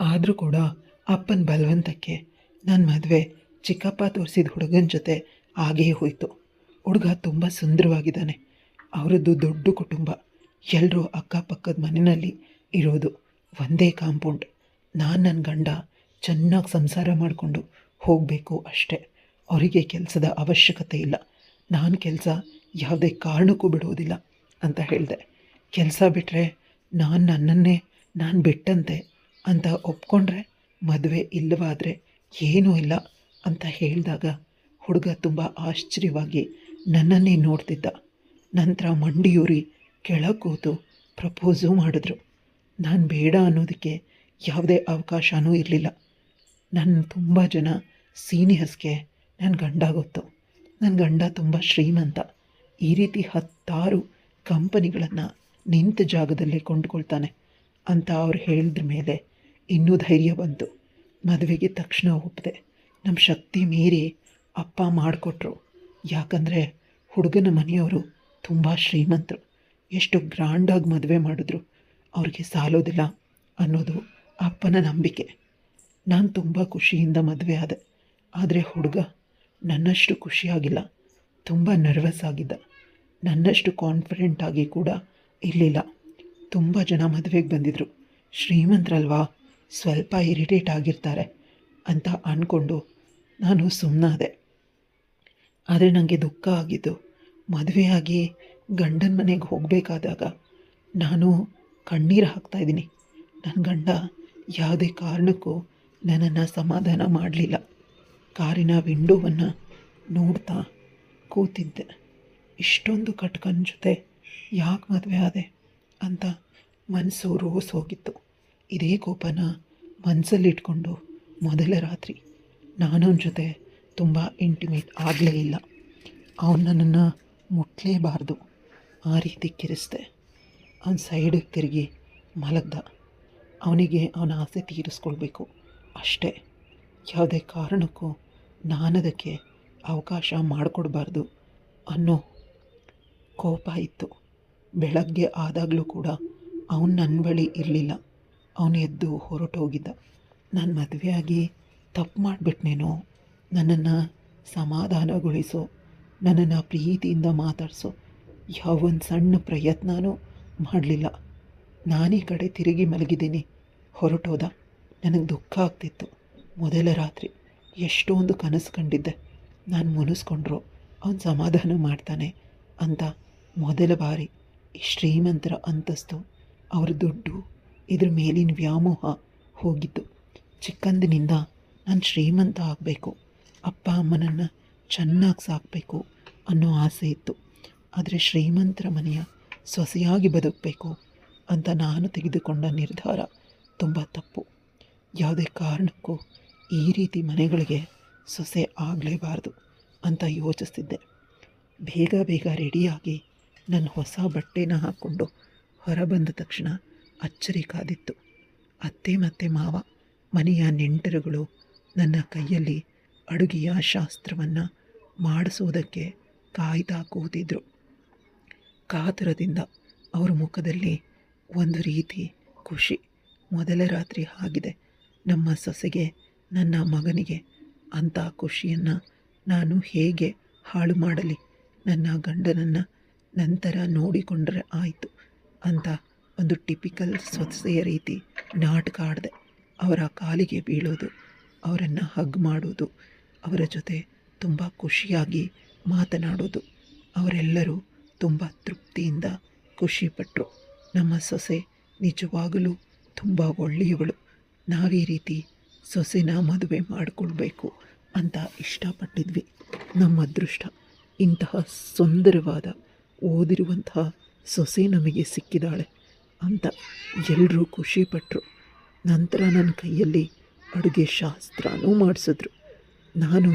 ಆದರೂ ಕೂಡ ಅಪ್ಪನ ಬಲವಂತಕ್ಕೆ ನನ್ನ ಮದುವೆ ಚಿಕ್ಕಪ್ಪ ತೋರಿಸಿದ ಹುಡುಗನ ಜೊತೆ ಆಗೇ ಹೋಯಿತು. ಹುಡುಗ ತುಂಬ ಸುಂದರವಾಗಿದ್ದಾನೆ, ಅವರದ್ದು ದೊಡ್ಡ ಕುಟುಂಬ, ಎಲ್ಲರೂ ಅಕ್ಕಪಕ್ಕದ ಮನೆಯಲ್ಲಿ ಇರೋದು, ಒಂದೇ ಕಾಂಪೌಂಡ್. ನಾನು ನನ್ನ ಗಂಡ ಚೆನ್ನಾಗಿ ಸಂಸಾರ ಮಾಡಿಕೊಂಡು ಹೋಗಬೇಕು ಅಷ್ಟೇ, ಅವರಿಗೆ ಕೆಲಸದ ಅವಶ್ಯಕತೆ ಇಲ್ಲ, ನಾನು ಕೆಲಸ ಯಾವುದೇ ಕಾರಣಕ್ಕೂ ಬಿಡೋದಿಲ್ಲ ಅಂತ ಹೇಳಿದೆ. ಕೆಲಸ ಬಿಟ್ಟರೆ ನನ್ನನ್ನೇ ನಾನು ಬಿಟ್ಟಂತೆ ಅಂತ ಒಪ್ಕೊಂಡ್ರೆ ಮದುವೆ, ಇಲ್ಲವಾದರೆ ಏನೂ ಇಲ್ಲ ಅಂತ ಹೇಳಿದಾಗ ಹುಡುಗ ತುಂಬ ಆಶ್ಚರ್ಯವಾಗಿ ನನ್ನನ್ನೇ ನೋಡ್ತಿದ್ದ. ನಂತರ ಮಂಡಿಯೂರಿ ಕೆಳಗೆ ಕೂತು ಪ್ರಪೋಸು ಮಾಡಿದ್ರು. ನಾನು ಬೇಡ ಅನ್ನೋದಕ್ಕೆ ಯಾವುದೇ ಅವಕಾಶವೂ ಇರಲಿಲ್ಲ. ನನ್ನ ತುಂಬ ಜನ ಸೀನಿಯರ್ಸ್ಗೆ ನನ್ನ ಗಂಡ ಗೊತ್ತು, ನನ್ನ ಗಂಡ ತುಂಬ ಶ್ರೀಮಂತ, ಈ ರೀತಿ 10 ಕಂಪನಿಗಳನ್ನು ನಿಂತ ಜಾಗದಲ್ಲೇ ಕೊಂಡ್ಕೊಳ್ತಾನೆ ಅಂತ ಅವ್ರು ಹೇಳಿದ್ರ ಮೇಲೆ ಇನ್ನೂ ಧೈರ್ಯ ಬಂತು. ಮದುವೆಗೆ ತಕ್ಷಣ ಒಪ್ಪಿದೆ. ನಮ್ಮ ಶಕ್ತಿ ಮೀರಿ ಅಪ್ಪ ಮಾಡಿಕೊಟ್ರು. ಯಾಕಂದರೆ ಹುಡುಗನ ಮನೆಯವರು ತುಂಬ ಶ್ರೀಮಂತರು, ಎಷ್ಟು ಗ್ರ್ಯಾಂಡಾಗಿ ಮದುವೆ ಮಾಡಿದ್ರು ಅವ್ರಿಗೆ ಸಾಲೋದಿಲ್ಲ ಅನ್ನೋದು ಅಪ್ಪನ ನಂಬಿಕೆ. ನಾನು ತುಂಬ ಖುಷಿಯಿಂದ ಮದುವೆ ಆದೆ. ಆದರೆ ಹುಡುಗ ನನ್ನಷ್ಟು ಖುಷಿಯಾಗಿಲ್ಲ, ತುಂಬ ನರ್ವಸ್ ಆಗಿದ್ದ, ನನ್ನಷ್ಟು ಕಾನ್ಫಿಡೆಂಟ್ ಆಗಿ ಕೂಡ ಇರಲಿಲ್ಲ. ತುಂಬ ಜನ ಮದುವೆಗೆ ಬಂದಿದ್ದರು, ಶ್ರೀಮಂತರಲ್ವಾ ಸ್ವಲ್ಪ ಇರಿಟೇಟ್ ಆಗಿರ್ತಾರೆ ಅಂತ ಅಂದ್ಕೊಂಡು ನಾನು ಸುಮ್ಮನಾದೆ. ಆದರೆ ನನಗೆ ದುಃಖ ಆಗಿದ್ದು, ಮದುವೆಯಾಗಿ ಗಂಡನ ಮನೆಗೆ ಹೋಗಬೇಕಾದಾಗ ನಾನು ಕಣ್ಣೀರು ಹಾಕ್ತಾಯಿದ್ದೀನಿ. ನನ್ನ ಗಂಡ ಯಾವುದೇ ಕಾರಣಕ್ಕೂ ನನ್ನನ್ನು ಸಮಾಧಾನ ಮಾಡಲಿಲ್ಲ. ಕಾರಿನ ವಿಂಡೋವನ್ನು ನೋಡ್ತಾ ಕೂತಿದ್ದೆ. ಇಷ್ಟೊಂದು ಕಟ್ಕನ ಜೊತೆ ಯಾಕೆ ಮದುವೆ ಆದೆ ಅಂತ ಮನಸ್ಸು ರೋಸ್ ಹೋಗಿತ್ತು. ಇದೇ ಕೋಪನ ಮನಸ್ಸಲ್ಲಿಟ್ಕೊಂಡು ಮೊದಲ ರಾತ್ರಿ ನಾನವನ ಜೊತೆ ತುಂಬ ಇಂಟಿಮೇಟ್ ಆಗಲೇ ಇಲ್ಲ. ಅವನು ನನ್ನನ್ನು ಮುಟ್ಟಲೇಬಾರ್ದು ಆ ರೀತಿ ಕಿರಿಸ್ದೆ. ಅವನ ಸೈಡಿಗೆ ತಿರುಗಿ ಮಲಗ್ದ. ಅವನಿಗೆ ಅವನ ಆಸೆ ತೀರಿಸ್ಕೊಳ್ಬೇಕು ಅಷ್ಟೇ, ಯಾವುದೇ ಕಾರಣಕ್ಕೂ ನಾನದಕ್ಕೆ ಅವಕಾಶ ಮಾಡಿಕೊಡ್ಬಾರ್ದು ಅನ್ನೋ ಕೋಪ ಇತ್ತು. ಬೆಳಗ್ಗೆ ಆದಾಗಲೂ ಕೂಡ ಅವನು ನನ್ನ ಬಳಿ ಇರಲಿಲ್ಲ. ಅವನು ಎದ್ದು ಹೊರಟೋಗಿದ್ದ. ನಾನು ಮದುವೆಯಾಗಿ ತಪ್ಪು ಮಾಡಿಬಿಟ್ನೇನೋ, ನನ್ನನ್ನು ಸಮಾಧಾನಗೊಳಿಸೋ, ನನ್ನನ್ನು ಪ್ರೀತಿಯಿಂದ ಮಾತಾಡಿಸೋ ಯಾವೊಂದು ಸಣ್ಣ ಪ್ರಯತ್ನವೂ ಮಾಡಲಿಲ್ಲ. ನಾನೀ ಕಡೆ ತಿರುಗಿ ಮಲಗಿದ್ದೀನಿ, ಹೊರಟೋದ. ನನಗೆ ದುಃಖ ಆಗ್ತಿತ್ತು. ಮೊದಲ ರಾತ್ರಿ ಎಷ್ಟೊಂದು ಕನಸು ಕಂಡಿದ್ದೆ. ನಾನು ಮುನಿಸ್ಕೊಂಡ್ರು ಅವನು ಸಮಾಧಾನ ಮಾಡ್ತಾನೆ ಅಂತ. ಮೊದಲ ಬಾರಿ ಈ ಶ್ರೀಮಂತರ ಅಂತಸ್ತು, ಅವ್ರ ದುಡ್ಡು, ಇದ್ರ ಮೇಲಿನ ವ್ಯಾಮೋಹ ಹೋಗಿತ್ತು. ಚಿಕ್ಕಂದಿನಿಂದ ನಾನು ಶ್ರೀಮಂತ ಆಗಬೇಕು, ಅಪ್ಪ ಅಮ್ಮನನ್ನು ಚೆನ್ನಾಗಿ ಸಾಕಬೇಕು ಅನ್ನೋ ಆಸೆ ಇತ್ತು. ಆದರೆ ಶ್ರೀಮಂತರ ಮನೆಯ ಸೊಸೆಯಾಗಿ ಬದುಕಬೇಕು ಅಂತ ನಾನು ತೆಗೆದುಕೊಂಡ ನಿರ್ಧಾರ ತುಂಬ ತಪ್ಪು. ಯಾವುದೇ ಕಾರಣಕ್ಕೂ ಈ ರೀತಿ ಮನೆಗಳಿಗೆ ಸೊಸೆ ಆಗಲೇಬಾರ್ದು ಅಂತ ಯೋಚಿಸ್ತಿದ್ದೆ. ಬೇಗ ಬೇಗ ರೆಡಿಯಾಗಿ ನನ್ನ ಹೊಸ ಬಟ್ಟೆನ ಹಾಕ್ಕೊಂಡು ಹೊರಬಂದ ತಕ್ಷಣ ಅಚ್ಚರಿ ಕಾದಿತ್ತು. ಅತ್ತೆ ಮತ್ತು ಮಾವ, ಮನೆಯ ನೆಂಟರುಗಳು ನನ್ನ ಕೈಯಲ್ಲಿ ಅಡುಗೆಯ ಶಾಸ್ತ್ರವನ್ನು ಮಾಡಿಸೋದಕ್ಕೆ ಕಾಯ್ತಾ ಕೂತಿದ್ರು. ಕಾತರದಿಂದ ಅವರ ಮುಖದಲ್ಲಿ ಒಂದು ರೀತಿ ಖುಷಿ. ಮೊದಲ ರಾತ್ರಿ ಆಗಿದೆ, ನಮ್ಮ ಸೊಸೆಗೆ, ನನ್ನ ಮಗನಿಗೆ ಅಂಥ ಖುಷಿಯನ್ನು ನಾನು ಹೇಗೆ ಹಾಳು ಮಾಡಲಿ? ನನ್ನ ಗಂಡನನ್ನು ನಂತರ ನೋಡಿಕೊಂಡ್ರೆ ಆಯಿತು ಅಂತ ಒಂದು ಟಿಪಿಕಲ್ ಸೊಸೆಯ ರೀತಿ ನಾಟಕ ಆಡಿದೆ. ಅವರ ಕಾಲಿಗೆ ಬೀಳೋದು, ಅವರನ್ನು ಹಗ್ ಮಾಡೋದು, ಅವರ ಜೊತೆ ತುಂಬ ಖುಷಿಯಾಗಿ ಮಾತನಾಡೋದು. ಅವರೆಲ್ಲರೂ ತುಂಬ ತೃಪ್ತಿಯಿಂದ ಖುಷಿಪಟ್ಟರು. ನಮ್ಮ ಸೊಸೆ ನಿಜವಾಗಲೂ ತುಂಬ ಒಳ್ಳೆಯವಳು, ನಾವೀ ರೀತಿ ಸೊಸೆನ ಮದುವೆ ಮಾಡಿಕೊಳ್ಬೇಕು ಅಂತ ಇಷ್ಟಪಟ್ಟಿದ್ವಿ. ನಮ್ಮ ಅದೃಷ್ಟ ಇಂತಹ ಸುಂದರವಾದ ಓದಿರುವಂತಹ ಸೊಸೆ ನಮಗೆ ಸಿಕ್ಕಿದ್ದಾಳೆ ಅಂತ ಎಲ್ಲರೂ ಖುಷಿಪಟ್ಟರು. ನಂತರ ನನ್ನ ಕೈಯಲ್ಲಿ ಅಡುಗೆ ಶಾಸ್ತ್ರನೂ ಮಾಡಿಸಿದ್ರು. ನಾನು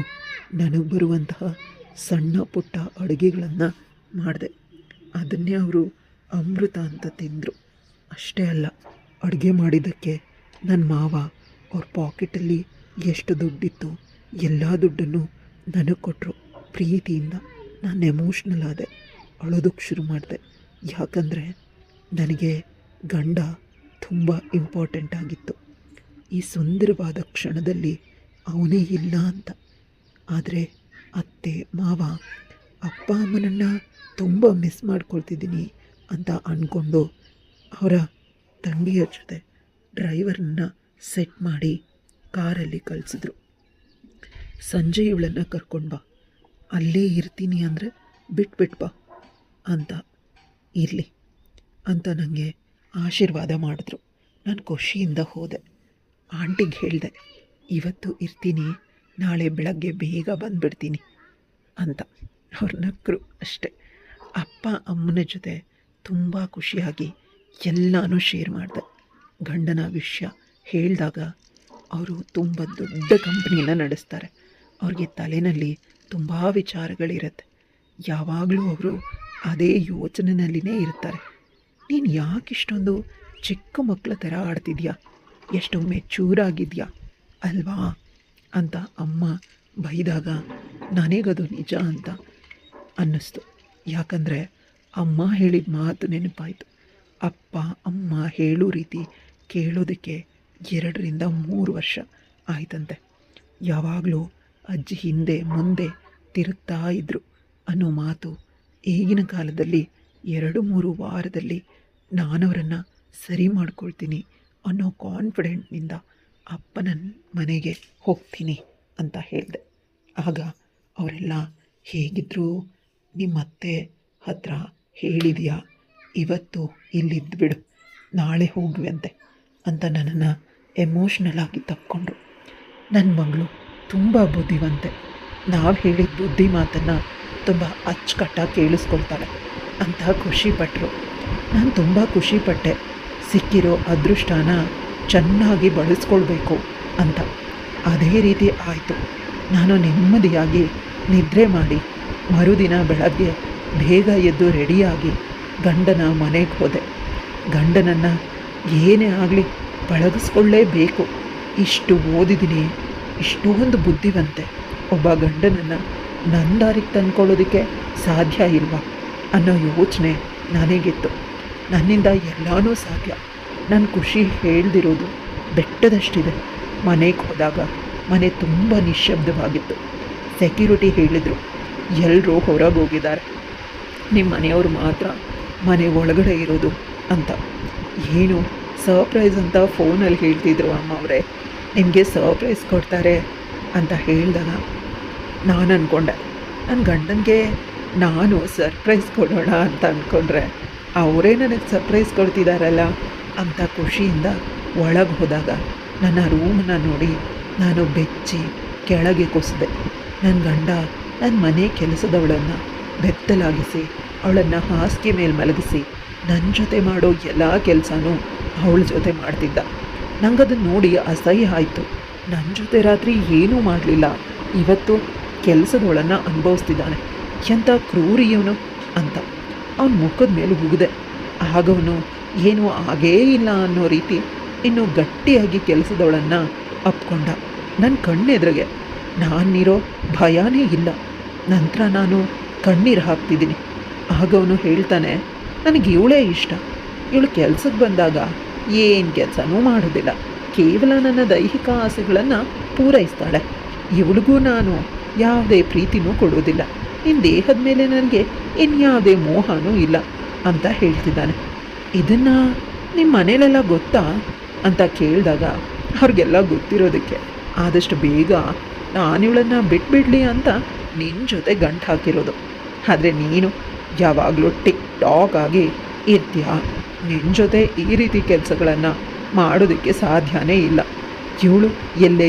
ನನಗೆ ಬರುವಂತಹ ಸಣ್ಣ ಪುಟ್ಟ ಅಡುಗೆಗಳನ್ನು ಮಾಡಿದೆ. ಅದನ್ನೇ ಅವರು ಅಮೃತ ಅಂತ ತಿಂದರು. ಅಷ್ಟೇ ಅಲ್ಲ, ಅಡುಗೆ ಮಾಡಿದ್ದಕ್ಕೆ ನನ್ನ ಮಾವ ಅವ್ರ ಪಾಕೆಟಲ್ಲಿ ಎಷ್ಟು ದುಡ್ಡಿತ್ತು ಎಲ್ಲ ದುಡ್ಡನ್ನು ನನಗೆ ಕೊಟ್ಟರು. ಪ್ರೀತಿಯಿಂದ ನಾನು ಎಮೋಷ್ನಲ್ ಆದೆ, ಅಳೋದಕ್ಕೆ ಶುರು ಮಾಡಿದೆ. ಯಾಕಂದರೆ ನನಗೆ ಗಂಡ ತುಂಬ ಇಂಪಾರ್ಟೆಂಟ್ ಆಗಿತ್ತು. ಈ ಸುಂದರವಾದ ಕ್ಷಣದಲ್ಲಿ ಅವನೇ ಇಲ್ಲ ಅಂತ. ಆದರೆ ಅತ್ತೆ ಮಾವ ಅಪ್ಪ ಅಮ್ಮನನ್ನು ತುಂಬ ಮಿಸ್ ಮಾಡ್ಕೊಳ್ತಿದ್ದೀನಿ ಅಂತ ಅಂದ್ಕೊಂಡು ಅವರ ತಂಗಿಯ ಜೊತೆ ಡ್ರೈವರನ್ನ ಸೆಟ್ ಮಾಡಿ ಕಾರಲ್ಲಿ ಕಳಿಸಿದ್ರು. ಸಂಜೆ ಇವಳನ್ನು ಕರ್ಕೊಂಡು ಬಾ, ಅಲ್ಲೇ ಇರ್ತೀನಿ ಅಂದರೆ ಬಿಟ್ಬಿಟ್ಟು ಬಾ ಅಂತ. ಇರಲಿ ಅಂತ ನನಗೆ ಆಶೀರ್ವಾದ ಮಾಡಿದ್ರು. ನಾನು ಖುಷಿಯಿಂದ ಹೋದೆ. ಆಂಟಿಗೆ ಹೇಳಿದೆ, ಇವತ್ತು ಇರ್ತೀನಿ, ನಾಳೆ ಬೆಳಗ್ಗೆ ಬೇಗ ಬಂದುಬಿಡ್ತೀನಿ ಅಂತ. ಅವ್ರು ನಕ್ಕರು ಅಷ್ಟೆ. ಅಪ್ಪ ಅಮ್ಮನ ಜೊತೆ ತುಂಬ ಖುಷಿಯಾಗಿ ಎಲ್ಲನೂ ಶೇರ್ ಮಾಡಿದೆ. ಗಂಡನ ವಿಷಯ ಹೇಳಿದಾಗ ಅವರು ತುಂಬ ದೊಡ್ಡ ಕಂಪ್ನಿನ ನಡೆಸ್ತಾರೆ. ಅವ್ರಿಗೆ ತಲೆಯಲ್ಲಿ ತುಂಬ ವಿಚಾರಗಳಿರುತ್ತೆ. ಯಾವಾಗಲೂ ಅವರು ಅದೇ ಯೋಚನೆಯಲ್ಲಿನೇ ಇರ್ತಾರೆ. ನೀನು ಯಾಕೆ ಇಷ್ಟೊಂದು ಚಿಕ್ಕ ಮಕ್ಕಳ ಥರ ಆಡ್ತಿದ್ಯಾ, ಎಷ್ಟು ಮೆಚೂರಾಗಿದೆಯಾ ಅಲ್ವಾ ಅಂತ ಅಮ್ಮ ಬೈದಾಗ ನನಗದು ನಿಜ ಅಂತ ಅನ್ನಿಸ್ತು. ಯಾಕಂದರೆ ಅಮ್ಮ ಹೇಳಿದ ಮಾತು ನೆನಪಾಯಿತು. ಅಪ್ಪ ಅಮ್ಮ ಹೇಳೋ ರೀತಿ ಕೇಳೋದಕ್ಕೆ 2 ರಿಂದ 3 ವರ್ಷ ಆಯ್ತಂತೆ. ಯಾವಾಗಲೂ ಅಜ್ಜಿ ಹಿಂದೆ ಮುಂದೆ ತಿರುಗ್ತಾ ಇದ್ದರು ಅನ್ನೋ ಮಾತು ಈಗಿನ ಕಾಲದಲ್ಲಿ 2-3 ವಾರದಲ್ಲಿ ನಾನವರನ್ನು ಸರಿ ಮಾಡ್ಕೊಳ್ತೀನಿ ಅನ್ನೋ ಕಾನ್ಫಿಡೆಂಟ್ನಿಂದ ಅಪ್ಪನ ಮನೆಗೆ ಹೋಗ್ತೀನಿ ಅಂತ ಹೇಳಿದೆ. ಆಗ ಅವರೆಲ್ಲ, ಹೇಗಿದ್ದರೂ ನಿಮ್ಮ ಅತ್ತೆ ಹತ್ರ ಹೇಳಿದೆಯಾ, ಇವತ್ತು ಇಲ್ಲಿದ್ದುಬಿಡು, ನಾಳೆ ಹೋಗುವಂತೆ ಅಂತ ನನ್ನನ್ನು ಎಮೋಷ್ನಲ್ ಆಗಿ ತಕ್ಕೊಂಡ್ರು. ನನ್ನ ಮಗಳು ತುಂಬ ಬುದ್ಧಿವಂತೆ, ನಾವು ಹೇಳಿದ ಬುದ್ಧಿ ಮಾತನ್ನು ತುಂಬ ಅಚ್ಚುಕಟ್ಟಾಗಿ ಕೇಳಿಸ್ಕೊಳ್ತಾಳೆ ಅಂತ ಖುಷಿಪಟ್ಟರು. ನಾನು ತುಂಬ ಖುಷಿಪಟ್ಟೆ. ಸಿಕ್ಕಿರೋ ಅದೃಷ್ಟನ ಚೆನ್ನಾಗಿ ಬಳಸ್ಕೊಳ್ಬೇಕು ಅಂತ. ಅದೇ ರೀತಿ ಆಯಿತು. ನಾನು ನೆಮ್ಮದಿಯಾಗಿ ನಿದ್ರೆ ಮಾಡಿ ಮರುದಿನ ಬೆಳಗ್ಗೆ ಬೇಗ ಎದ್ದು ರೆಡಿಯಾಗಿ ಗಂಡನ ಮನೆಗೆ ಹೋದೆ. ಗಂಡನನ್ನು ಏನೇ ಆಗಲಿ ಪಳಗಿಸ್ಕೊಳ್ಳೇಬೇಕು. ಇಷ್ಟು ಓದಿದ್ದೀನಿ, ಇಷ್ಟೊಂದು ಬುದ್ಧಿವಂತೆ ಒಬ್ಬ ಗಂಡನನ್ನು ನನ್ನ ದಾರಿಗೆ ತಂದ್ಕೊಳ್ಳೋದಕ್ಕೆ ಸಾಧ್ಯ ಇಲ್ವಾ ಅನ್ನೋ ಯೋಚನೆ ನನಗಿತ್ತು. ನನ್ನಿಂದ ಎಲ್ಲನೂ ಸಾಧ್ಯ. ನನ್ನ ಖುಷಿ ಹೇಳ್ದಿರೋದು ಬೆಟ್ಟದಷ್ಟಿದೆ. ಮನೆಗೆ ಹೋದಾಗ ಮನೆ ತುಂಬ ನಿಶ್ಶಬ್ದವಾಗಿತ್ತು. ಸೆಕ್ಯೂರಿಟಿ ಹೇಳಿದರು, ಎಲ್ಲರೂ ಹೊರಗೆ ಹೋಗಿದ್ದಾರೆ, ನಿಮ್ಮ ಮನೆಯವರು ಮಾತ್ರ ಮನೆ ಒಳಗಡೆ ಇರೋದು ಅಂತ. ಏನು ಸರ್ಪ್ರೈಸ್ ಅಂತ ಫೋನಲ್ಲಿ ಹೇಳ್ತಿದ್ರು ಅಮ್ಮ ಅವರೇ, ನಿಮಗೆ ಸರ್ಪ್ರೈಸ್ ಕೊಡ್ತಾರೆ ಅಂತ ಹೇಳಿದಾಗ ನಾನು ಅಂದ್ಕೊಂಡೆ, ನನ್ನ ಗಂಡನಿಗೆ ನಾನು ಸರ್ಪ್ರೈಸ್ ಕೊಡೋಣ ಅಂತ ಅಂದ್ಕೊಂಡ್ರೆ ಅವರೇ ನನಗೆ ಸರ್ಪ್ರೈಸ್ ಕೊಡ್ತಿದ್ದಾರಲ್ಲ ಅಂತ ಖುಷಿಯಿಂದ ಒಳಗೆ ಹೋದಾಗ ನನ್ನ ರೂಮನ್ನು ನೋಡಿ ನಾನು ಬೆಚ್ಚಿ ಕೆಳಗೆ ಕುಸಿದೆ. ನನ್ನ ಗಂಡ ನನ್ನ ಮನೆ ಕೆಲಸದವಳನ್ನು ಬೆತ್ತಲಾಗಿಸಿ ಅವಳನ್ನು ಹಾಸಿಗೆ ಮೇಲೆ ಮಲಗಿಸಿ ನನ್ನ ಜೊತೆ ಮಾಡೋ ಎಲ್ಲ ಕೆಲಸನೂ ಅವಳ ಜೊತೆ ಮಾಡ್ತಿದ್ದ. ನಂಗದನ್ನು ನೋಡಿ ಅಸಹ್ಯ ಆಯಿತು. ನನ್ನ ಜೊತೆ ರಾತ್ರಿ ಏನೂ ಮಾಡಲಿಲ್ಲ, ಇವತ್ತು ಕೆಲಸದವಳನ್ನು ಅನುಭವಿಸ್ತಿದ್ದಾನೆ, ಎಂಥ ಕ್ರೂರಿ ಇವನು ಅಂತ ಅವನ ಮುಖದ ಮೇಲೆ ಉಗಿದೆ. ಆಗವನು ಏನೂ ಆಗೇ ಇಲ್ಲ ಅನ್ನೋ ರೀತಿ ಇನ್ನೂ ಗಟ್ಟಿಯಾಗಿ ಕೆಲಸದವಳನ್ನು ಅಪ್ಕೊಂಡ. ನನ್ನ ಕಣ್ಣೆದ್ರಿಗೆ ನಾನಿರೋ ಭಯನೇ ಇಲ್ಲ. ನಂತರ ನಾನು ಕಣ್ಣೀರು ಹಾಕ್ತಿದ್ದೀನಿ. ಆಗವನು ಹೇಳ್ತಾನೆ, ನನಗೆ ಇವಳೇ ಇಷ್ಟ, ಇವಳು ಕೆಲಸಕ್ಕೆ ಬಂದಾಗ ಏನು ಕೆಲಸನೂ ಮಾಡೋದಿಲ್ಲ, ಕೇವಲ ನನ್ನ ದೈಹಿಕ ಆಸೆಗಳನ್ನು ಪೂರೈಸ್ತಾಳೆ, ಇವಳಿಗೂ ನಾನು ಯಾವುದೇ ಪ್ರೀತಿನೂ ಕೊಡೋದಿಲ್ಲ, ನಿನ್ನ ದೇಹದ ಮೇಲೆ ನನಗೆ ಇನ್ಯಾವುದೇ ಮೋಹನೂ ಇಲ್ಲ ಅಂತ ಹೇಳ್ತಿದ್ದಾನೆ. ಇದನ್ನು ನಿಮ್ಮ ಮನೇಲೆಲ್ಲ ಗೊತ್ತಾ ಅಂತ ಕೇಳಿದಾಗ ಅವ್ರಿಗೆಲ್ಲ ಗೊತ್ತಿರೋದಕ್ಕೆ ಆದಷ್ಟು ಬೇಗ ನಾನು ಇವಳನ್ನು ಬಿಟ್ಬಿಡಲಿ ಅಂತ ನಿನ್ನ ಜೊತೆ ಗಂಟು ಹಾಕಿರೋದು. ಆದರೆ ನೀನು ಯಾವಾಗಲೂ ಟಿಕ್ ಟಾಕ್ ಆಗಿ ಇರ್ತೀಯ, ನಿನ್ನ ಜೊತೆ ಈ ರೀತಿ ಕೆಲಸಗಳನ್ನು ಮಾಡೋದಕ್ಕೆ ಸಾಧ್ಯನೇ ಇಲ್ಲ. ಇವಳು ಎಲ್ಲೇ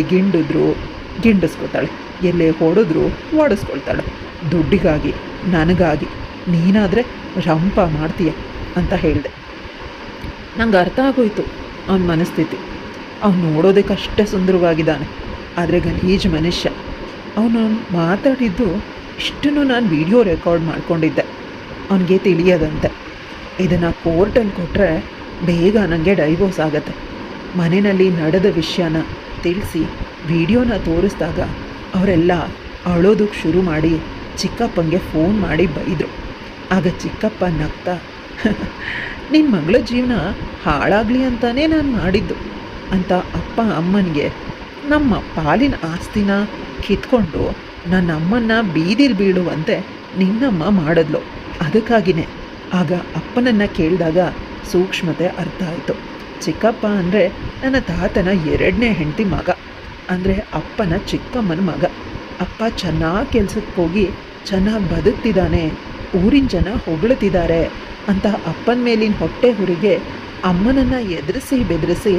ಗಿಂಡಿಸ್ಕೊತಾಳೆ, ಎಲ್ಲೇ ಹೊಡೆದ್ರು ಓಡಿಸ್ಕೊಳ್ತಾಳೆ, ದುಡ್ಡಿಗಾಗಿ ನನಗಾಗಿ. ನೀನಾದರೆ ರಂಪ ಮಾಡ್ತೀಯ ಅಂತ ಹೇಳಿದೆ. ನಂಗೆ ಅರ್ಥ ಆಗೋಯ್ತು ಅವನ ಮನಸ್ಥಿತಿ. ಅವ್ನು ನೋಡೋದಕ್ಕಷ್ಟೇ ಸುಂದರವಾಗಿದ್ದಾನೆ, ಆದರೆ ಗಲೀಜು ಮನುಷ್ಯ. ಅವನು ಮಾತಾಡಿದ್ದು ಇಷ್ಟನ್ನು ನಾನು ವಿಡಿಯೋ ರೆಕಾರ್ಡ್ ಮಾಡ್ಕೊಂಡಿದ್ದೆ. ಅವನಿಗೆ ತಿಳಿಯೋದಂತೆ ಇದನ್ನು ಕೋರ್ಟಲ್ಲಿ ಕೊಟ್ಟರೆ ಬೇಗ ನನಗೆ ಡೈವೋರ್ಸ್ ಆಗುತ್ತೆ. ಮನೆಯಲ್ಲಿ ನಡೆದ ವಿಷಯನ ತಿಳಿಸಿ ವಿಡಿಯೋನ ತೋರಿಸಿದಾಗ ಅವರೆಲ್ಲ ಅಳೋದಕ್ಕೆ ಶುರು ಮಾಡಿ ಚಿಕ್ಕಪ್ಪನಿಗೆ ಫೋನ್ ಮಾಡಿ ಬೈದರು. ಆಗ ಚಿಕ್ಕಪ್ಪ ನಗ್ತಾ, ನಿನ್ನ ಮಗಳ ಜೀವನ ಹಾಳಾಗಲಿ ಅಂತಾನೇ ನಾನು ಮಾಡಿದ್ದು ಅಂತ ಅಪ್ಪ ಅಮ್ಮನಿಗೆ ನಮ್ಮ ಪಾಲಿನ ಆಸ್ತಿನ ಕಿತ್ಕೊಂಡು ನನ್ನ ಅಮ್ಮನ್ನ ಬೀದಿಲಿ ಬೀಳುವಂತೆ ನಿನ್ನಮ್ಮ ಮಾಡಿದ್ಲು. ಅದಕ್ಕಾಗಿಯೇ ಆಗ ಅಪ್ಪನನ್ನು ಕೇಳಿದಾಗ ಸೂಕ್ಷ್ಮತೆ ಅರ್ಥ ಆಯಿತು. ಚಿಕ್ಕಪ್ಪ ಅಂದರೆ ನನ್ನ ತಾತನ 2ನೇ ಹೆಂಡತಿ ಮಗ, ಅಂದರೆ ಅಪ್ಪನ ಚಿಕ್ಕಮ್ಮನ ಮಗ. ಅಪ್ಪ ಚೆನ್ನಾಗಿ ಕೆಲ್ಸಕ್ಕೆ ಹೋಗಿ ಚೆನ್ನಾಗಿ ಬದುಕ್ತಿದ್ದಾನೆ, ಊರಿನ ಜನ ಹೊಗಳುತ್ತಿದ್ದಾರೆ ಅಂತ ಅಪ್ಪನ ಮೇಲಿನ ಹೊಟ್ಟೆ ಹುರಿಗೆ ಅಮ್ಮನನ್ನು ಎದುರಿಸಿ ಬೆದರಿಸಿ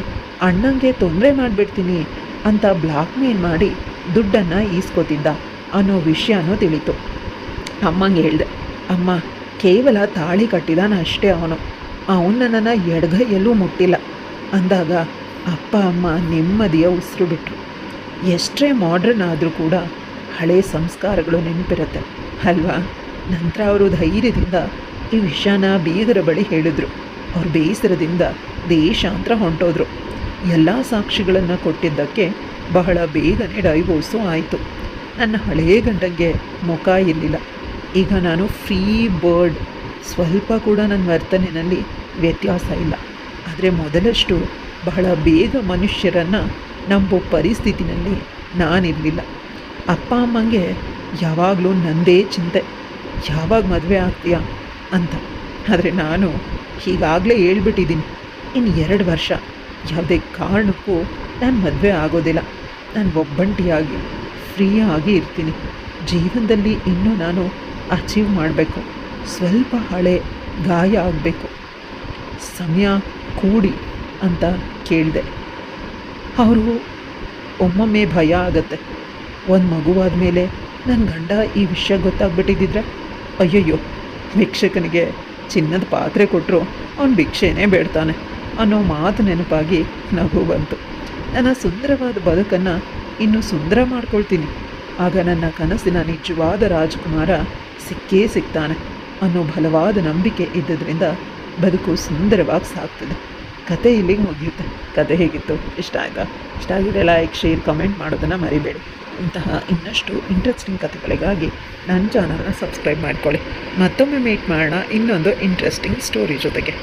ಅಣ್ಣಂಗೆ ತೊಂದರೆ ಮಾಡಿಬಿಡ್ತೀನಿ ಅಂತ ಬ್ಲಾಕ್ ಮೇಲ್ ಮಾಡಿ ದುಡ್ಡನ್ನು ಈಸ್ಕೊತಿದ್ದ ಅನ್ನೋ ವಿಷಯನೂ ತಿಳಿತು. ಅಮ್ಮಂಗೆ ಹೇಳಿದೆ, ಅಮ್ಮ ಕೇವಲ ತಾಳಿ ಕಟ್ಟಿದಾನ ಅಷ್ಟೇ, ಅವನು ನನ್ನ ಎಡಗೈಯಲ್ಲೂ ಮುಟ್ಟಿಲ್ಲ ಅಂದಾಗ ಅಪ್ಪ ಅಮ್ಮ ನೆಮ್ಮದಿಯ ಉಸಿರು ಬಿಟ್ಟರು. ಎಷ್ಟೇ ಮಾಡ್ರನ್ ಆದರೂ ಕೂಡ ಹಳೆ ಸಂಸ್ಕಾರಗಳು ನೆನಪಿರುತ್ತೆ ಅಲ್ವಾ? ನಂತರ ಅವರು ಧೈರ್ಯದಿಂದ ಈ ವಿಷಯನ ಬೀಗರ ಬಳಿ ಹೇಳಿದ್ರು. ಅವ್ರ ಬೇಸರದಿಂದ ದೇಶಾಂತರ ಹೊಂಟೋದ್ರು. ಎಲ್ಲ ಸಾಕ್ಷಿಗಳನ್ನು ಕೊಟ್ಟಿದ್ದಕ್ಕೆ ಬಹಳ ಬೇಗನೆ ಡೈವೋರ್ಸು ಆಯಿತು. ನನ್ನ ಹಳೆಯ ಗಂಡಂಗೆ ಮುಖ ಇರಲಿಲ್ಲ. ಈಗ ನಾನು ಫ್ರೀ ಬರ್ಡ್, ಸ್ವಲ್ಪ ಕೂಡ ನನ್ನ ವರ್ತನೆಯಲ್ಲಿ ವ್ಯತ್ಯಾಸ ಇಲ್ಲ. ಆದರೆ ಮೊದಲಷ್ಟು ಬಹಳ ಬೇಗ ಮನುಷ್ಯರನ್ನು ನಂಬೋ ಪರಿಸ್ಥಿತಿನಲ್ಲಿ ನಾನಿರಲಿಲ್ಲ. ಅಪ್ಪ ಅಮ್ಮಂಗೆ ಯಾವಾಗಲೂ ನನ್ನದೇ ಚಿಂತೆ, ಯಾವಾಗ ಮದುವೆ ಆಗ್ತೀಯಾ ಅಂತ. ಆದರೆ ನಾನು ಹೀಗಾಗಲೇ ಹೇಳ್ಬಿಟ್ಟಿದ್ದೀನಿ, ಇನ್ನು 2 ವರ್ಷ ಯಾವುದೇ ಕಾರಣಕ್ಕೂ ನಾನು ಮದುವೆ ಆಗೋದಿಲ್ಲ. ನಾನು ಒಬ್ಬಂಟಿಯಾಗಿ ಫ್ರೀಯಾಗಿ ಇರ್ತೀನಿ. ಜೀವನದಲ್ಲಿ ಇನ್ನೂ ನಾನು ಅಚೀವ್ ಮಾಡಬೇಕು. ಸ್ವಲ್ಪ ಹಳೆ ಗಾಯ ಆಗಬೇಕು, ಸಮಯ ಕೂಡಿ ಅಂತ ಕೇಳಿದೆ. ಅವರು ಒಮ್ಮೊಮ್ಮೆ ಭಯ ಆಗುತ್ತೆ, ಒಂದು ಮಗುವಾದ ಮೇಲೆ ನನ್ನ ಗಂಡ ಈ ವಿಷಯ ಗೊತ್ತಾಗ್ಬಿಟ್ಟಿದ್ದಿದ್ರೆ ಅಯ್ಯಯ್ಯೋ, ಭಿಕ್ಷಕನಿಗೆ ಚಿನ್ನದ ಪಾತ್ರೆ ಕೊಟ್ಟರು ಅವನು ಭಿಕ್ಷೆನೇ ಬೇಡ್ತಾನೆ ಅನ್ನೋ ಮಾತು ನೆನಪಾಗಿ ನಗು ಬಂತು. ನನ್ನ ಸುಂದರವಾದ ಬದುಕನ್ನು ಇನ್ನೂ ಸುಂದರ ಮಾಡ್ಕೊಳ್ತೀನಿ, ಆಗ ನನ್ನ ಕನಸಿನ ನಿಜವಾದ ರಾಜಕುಮಾರ ಸಿಕ್ಕೇ ಸಿಗ್ತಾನೆ ಅನ್ನೋ ಬಲವಾದ ನಂಬಿಕೆ ಇದ್ದದ್ರಿಂದ ಬದುಕು ಸುಂದರವಾಗಿ ಸಾಗ್ತದೆ. ಕತೆ ಇಲ್ಲಿಗೆ ಮುಗಿಯುತ್ತೆ. ಕತೆ ಹೇಗಿತ್ತು? ಇಷ್ಟ ಆಯಿತಾ? ಇಷ್ಟ ಆಗಿದೆ ಲೈಕ್, ಶೇರ್, ಕಮೆಂಟ್ ಮಾಡೋದನ್ನು ಮರಿಬೇಡಿ. ಇಂತಹ ಇನ್ನಷ್ಟು ಇಂಟ್ರೆಸ್ಟಿಂಗ್ ಕಥೆಗಳಿಗಾಗಿ ನನ್ನ ಚಾನಲ್ನ ಸಬ್ಸ್ಕ್ರೈಬ್ ಮಾಡ್ಕೊಳ್ಳಿ. ಮತ್ತೊಮ್ಮೆ ಮೀಟ್ ಮಾಡೋಣ ಇನ್ನೊಂದು ಇಂಟ್ರೆಸ್ಟಿಂಗ್ ಸ್ಟೋರಿ ಜೊತೆಗೆ.